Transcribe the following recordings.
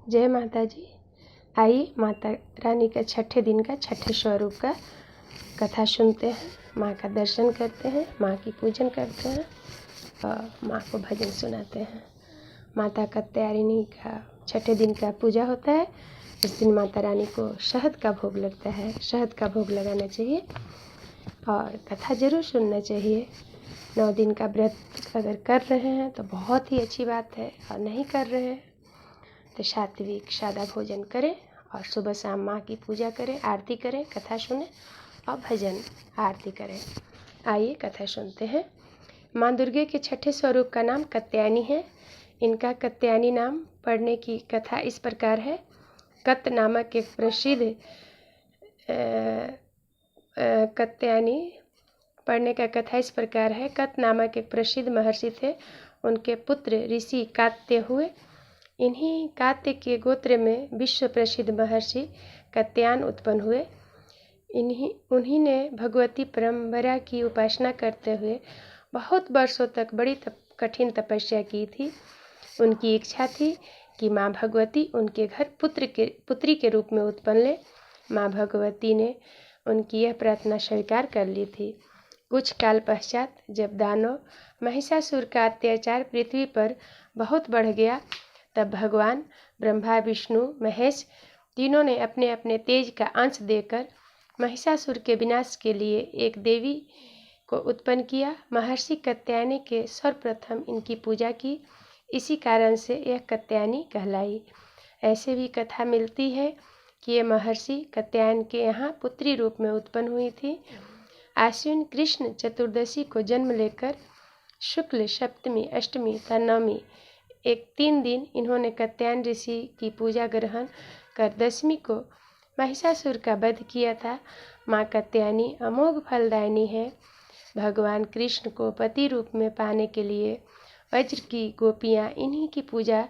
जय माता जी। आइए माता रानी का छठे दिन का छठे स्वरूप का कथा सुनते हैं, माँ का दर्शन करते हैं, माँ की पूजन करते हैं और माँ को भजन सुनाते हैं। माता कात्यायनी का छठे दिन का पूजा होता है। इस दिन माता रानी को शहद का भोग लगता है। शहद का भोग लगाना चाहिए और कथा ज़रूर सुनना चाहिए। 9 दिन का व्रत अगर कर रहे हैं तो बहुत ही अच्छी बात है, और नहीं कर रहे हैं तो सात्विक सादा भोजन करें और सुबह शाम माँ की पूजा करें, आरती करें, कथा सुनें और भजन आरती करें। आइए कथा सुनते हैं। माँ दुर्गे के छठे स्वरूप का नाम कात्यायनी है। इनका कात्यायनी नाम पढ़ने की कथा इस प्रकार है। कत नामक एक प्रसिद्ध कात्यायनी पढ़ने का कथा इस प्रकार है। कत नामक एक प्रसिद्ध महर्षि थे। उनके पुत्र ऋषि कात्य हुए। इन्हीं कात्य के गोत्र में विश्व प्रसिद्ध महर्षि कात्यायन उत्पन्न हुए। उन्हीं ने भगवती परम्परा की उपासना करते हुए बहुत वर्षों तक बड़ी कठिन तपस्या की थी। उनकी इच्छा थी कि माँ भगवती उनके घर पुत्री के रूप में उत्पन्न ले। माँ भगवती ने उनकी यह प्रार्थना स्वीकार कर ली थी। कुछ काल पश्चात जब दानव महिषासुर का अत्याचार पृथ्वी पर बहुत बढ़ गया, तब भगवान ब्रह्मा, विष्णु, महेश तीनों ने अपने अपने तेज का अंश देकर महिषासुर के विनाश के लिए एक देवी को उत्पन्न किया। महर्षि कात्यायनी के सर्वप्रथम इनकी पूजा की। इसी कारण से यह कात्यायनी कहलाई। ऐसे भी कथा मिलती है कि ये महर्षि कात्यायन के यहाँ पुत्री रूप में उत्पन्न हुई थी। आश्विन कृष्ण चतुर्दशी को जन्म लेकर शुक्ल सप्तमी, अष्टमी तथा नवमी एक 3 दिन इन्होंने कात्यायन ऋषि की पूजा ग्रहण कर दशमी को महिषासुर का वध किया था। माँ कात्यायनी अमोघ फलदायिनी है। भगवान कृष्ण को पति रूप में पाने के लिए वज्र की गोपियाँ इन्हीं की पूजा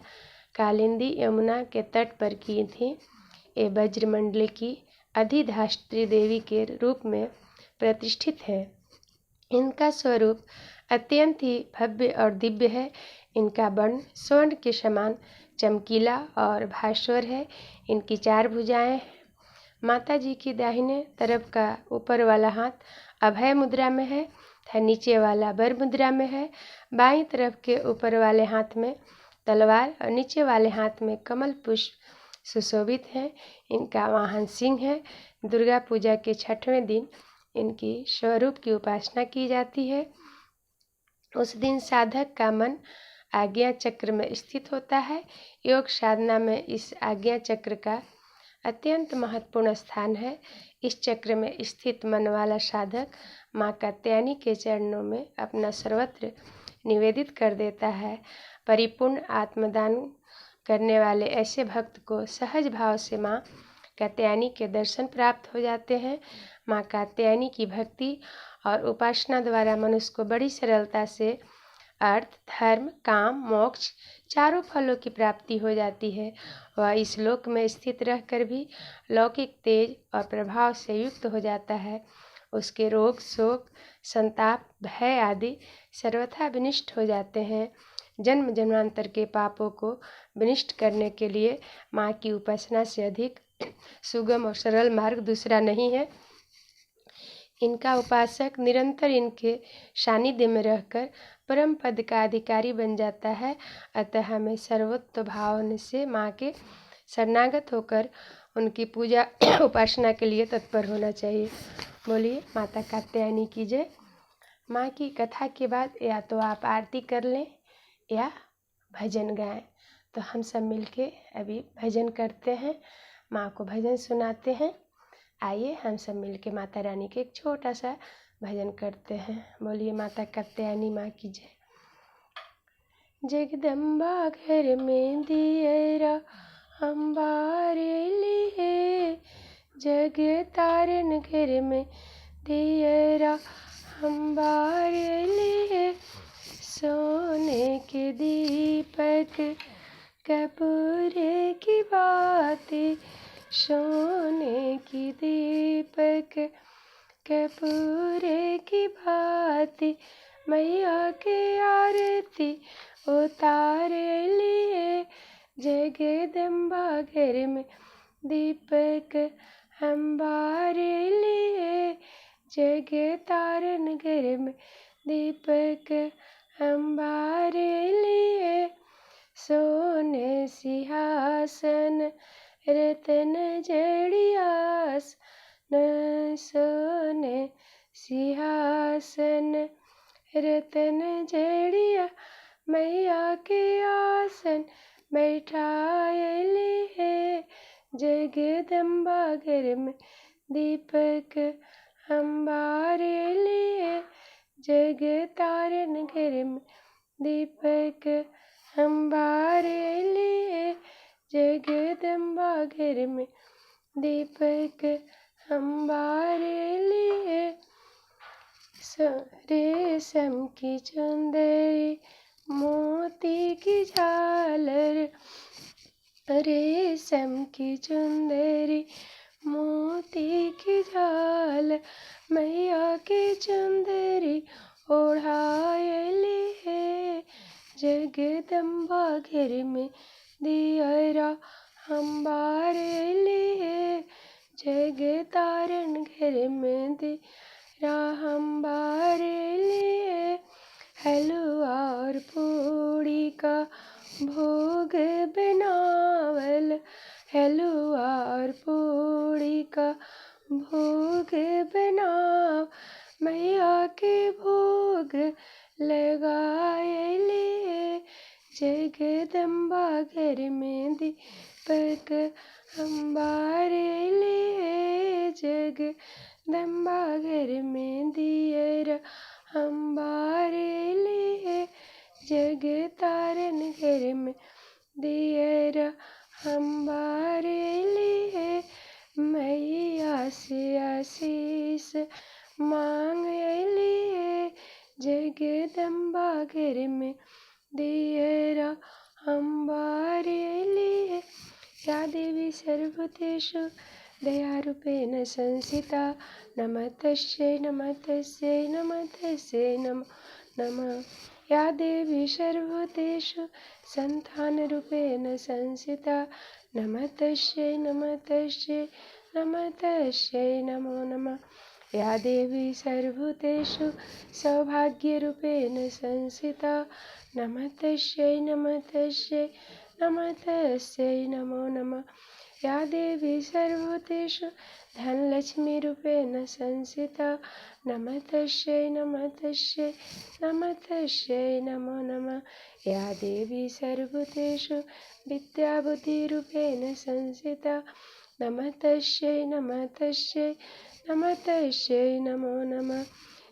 कालिंदी यमुना के तट पर की थीं। ये वज्रमंडल की अधिधात्री देवी के रूप में प्रतिष्ठित है। इनका स्वरूप अत्यंत ही भव्य और दिव्य है। इनका वर्ण स्वर्ण के समान चमकीला और भास्वर है। इनकी 4 भुजाएं हैं। माता जी की दाहिने तरफ का ऊपर वाला हाथ अभय मुद्रा में है तथा नीचे वाला वर मुद्रा में है। बाईं तरफ के ऊपर वाले हाथ में तलवार और नीचे वाले हाथ में कमल पुष्प सुशोभित हैं। इनका वाहन सिंह है। दुर्गा पूजा के 6वें दिन इनकी स्वरूप की उपासना की जाती है। उस दिन साधक का मन आज्ञा चक्र में स्थित होता है। योग साधना में इस आज्ञा चक्र का अत्यंत महत्वपूर्ण स्थान है। इस चक्र में स्थित मन वाला साधक माँ कात्यायनी के चरणों में अपना सर्वत्र निवेदित कर देता है। परिपूर्ण आत्मदान करने वाले ऐसे भक्त को सहज भाव से माँ कात्यायनी के दर्शन प्राप्त हो जाते हैं। माँ कात्यायनी की भक्ति और उपासना द्वारा मनुष्य को बड़ी सरलता से अर्थ, धर्म, काम, मोक्ष चारों फलों की प्राप्ति हो जाती है। वह इस लोक में स्थित रहकर भी लौकिक तेज और प्रभाव से युक्त हो जाता है। उसके रोग, शोक, संताप, भय आदि सर्वथा विनष्ट हो जाते हैं। जन्म जन्मांतर के पापों को विनष्ट करने के लिए माँ की उपासना से अधिक सुगम और सरल मार्ग दूसरा नहीं है। इनका उपासक निरंतर इनके सानिध्य में रहकर परम पद का अधिकारी बन जाता है। अतः हमें सर्वोत्त भाव से माँ के शरणागत होकर उनकी पूजा उपासना के लिए तत्पर होना चाहिए। बोलिए माता कात्यायनी की जय। माँ की कथा के बाद या तो आप आरती कर लें या भजन गाएं। तो हम सब मिलके अभी भजन करते हैं, माँ को भजन सुनाते हैं। आइए हम सब मिलके माता रानी के एक छोटा सा भजन करते हैं। बोलिए माता कात्यायनी माँ की जय। जगदम्बा घर में दियरा अंबार लिए, जग तारन घर में दियरा अंबार लिए, सोने के दीपक कपूर की बाती, सोने की दीपक कपूर की भांति, मैया की आरती उतार लिए, जगदम्बा घर में दीपक हम बार लिए, जग तारन घर में दीपक हम बार लिए। सोने सिंहासन रतन जड़ियास न, सोने सिंहासन रतन जड़िया मैया के आसन बैठाए लिए। जगदम्बा घर में दीपक हम बार लिए, जग तारन घर में दीपक हम बार लिए। जगदम्बा घर में दीपक हम बार लिए। रेशम की चुंदरी मोती की झालर, रेशम की चुंदरी मोती की झालर मैया की चुंदरी ओढ़ाए लिए। जगदम्बा घर में दियरा हम बार लिए, जग तारन घर में दियरा हम बार लिए। हलवा और पूड़ी का भोग बनावल, हलवा और पूड़ी का भोग बनाव मैया के भोग लगाए लिए। जगदम्बा घर में दीपक हम बार लिए, जगदम्बा घर में दियरा हम बार लिए। जग तारन घर में दियरा हम बार लिए। मैया से आशीष मांग लिए, जगदम्बा घर में दियरा हम बार लिए। या देवी सर्वभूतेषु दयारूपेण संस्थिता, नमस्तस्यै नमस्तस्यै नमस्तस्यै नमो नमः। या देवी सर्वभूतेषु संस्थानरूपेण संस्थिता, नमस्तस्यै नमस्तस्यै नमस्तस्यै नमो नमः। या देवी सर्वभूतेषु सौभाग्यरूपेण संस्थिता, नमस्तस्यै नमस्तस्यै नमस्तस्यै नमो नमः। या देवी सर्वभूतेषु धनलक्ष्मीरूपेण संस्थिता, नमस्तस्यै नमस्तस्यै नमस्तस्यै नमो नमः। या देवी सर्वभूतेषु विद्याबुद्धिरूपेण संस्थिता, नमस्तस्यै नमस्तस्यै नमस्तस्यै नमो नमः।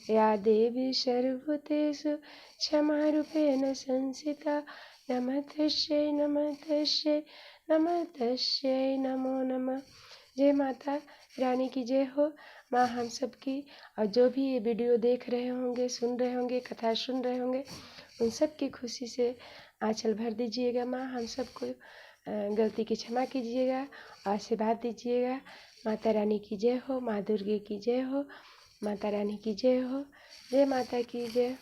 या देवी सर्वभूतेषु क्षमारूपेण संस्थिता, नमस्तस्यै नमस्तस्यै नमस्तस्यै नमो नमः। जय माता रानी की जय हो। माँ हम सब की, और जो भी ये वीडियो देख रहे होंगे, सुन रहे होंगे, कथा सुन रहे होंगे, उन सब की खुशी से आंचल भर दीजिएगा। माँ हम सबको गलती की क्षमा कीजिएगा, आशीर्वाद दीजिएगा। माता रानी की जय हो, माँ दुर्गे की जय हो, माता रानी की जय हो। जय माता की जय।